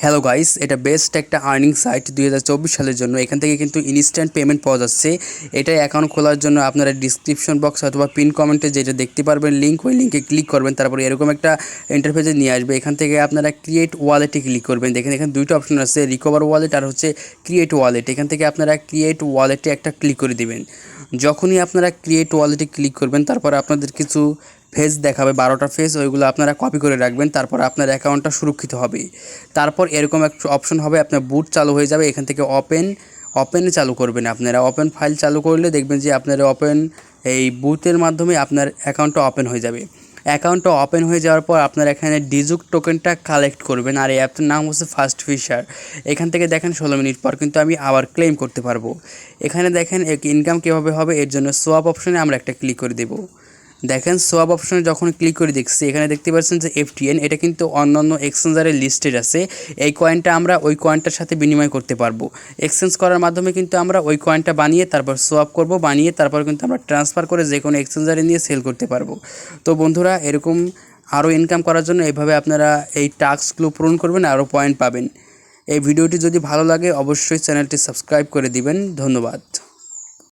Hello guys, এটা best একটা earning site 2024 সালের জন্য। এখান থেকে কিন্তু ইনস্ট্যান্ট পেমেন্ট পাওয়া যাচ্ছে। এটাই অ্যাকাউন্ট খোলার জন্য আপনারা ডিসক্রিপশন বক্স অথবা পিন কমেন্টে যেটা দেখতে পারবেন লিঙ্ক, ওই লিঙ্কে ক্লিক করবেন। তারপরে এরকম একটা ইন্টারফেসে নিয়ে আসবে। এখান থেকে আপনারা ক্রিয়েট ওয়ালেটে ক্লিক করবেন। দেখেন এখানে দুইটা অপশন আছে, রিকভার ওয়ালেট আর হচ্ছে ক্রিয়েট ওয়ালেট। এখান থেকে আপনারা ক্রিয়েট ওয়ালেটে একটা ক্লিক করে দিবেন। যখনই আপনারা ক্রিয়েট ওয়ালেটে ক্লিক করবেন, তারপর আপনাদের কিছু ফেজ দেখাবে, 12টা ফেজ, ওইগুলো আপনারা কপি করে রাখবেন। তারপর আপনার অ্যাকাউন্টটা সুরক্ষিত হবে। তারপর এরকম একটা অপশন হবে, আপনার বুট চালু হয়ে যাবে। এখান থেকে ওপেনে চালু করবেন। আপনারা ওপেন ফাইল চালু করলে দেখবেন যে আপনার এই বুটের মাধ্যমে আপনার অ্যাকাউন্টটা ওপেন হয়ে যাবে। অ্যাকাউন্টটা ওপেন হয়ে যাওয়ার পর আপনার এখানে ডিজুক টোকেনটা কালেক্ট করবেন। আর এই অ্যাপটার নাম হচ্ছে ফাস্ট ফিশার। এখান থেকে দেখেন 16 মিনিট পর কিন্তু আমি আবার ক্লেম করতে পারবো। এখানে দেখেন ইনকাম কীভাবে হবে, এর জন্য সোয়াপ অপশনে আমরা একটা ক্লিক করে দেবো। দেখেন সোয়াপ অপশনে যখন ক্লিক করে দেখছি, এখানে দেখতে পাচ্ছেন যে FTN, এটা কিন্তু অন্যান্য এক্সচেঞ্জারের লিস্টেড আছে। এই কয়েনটা আমরা ওই কয়েনটার সাথে বিনিময় করতে পারবো। এক্সচেঞ্জ করার মাধ্যমে কিন্তু আমরা ওই কয়েনটা বানিয়ে তারপর সোয়াপ করব, বানিয়ে তারপর কিন্তু আমরা ট্রান্সফার করে যে কোনো এক্সচেঞ্জারে নিয়ে সেল করতে পারবো। তো বন্ধুরা, এরকম আরও ইনকাম করার জন্য এইভাবে আপনারা এই টাস্কগুলো পূরণ করবেন, আরও পয়েন্ট পাবেন। এই ভিডিওটি যদি ভালো লাগে অবশ্যই চ্যানেলটি সাবস্ক্রাইব করে দিবেন। ধন্যবাদ।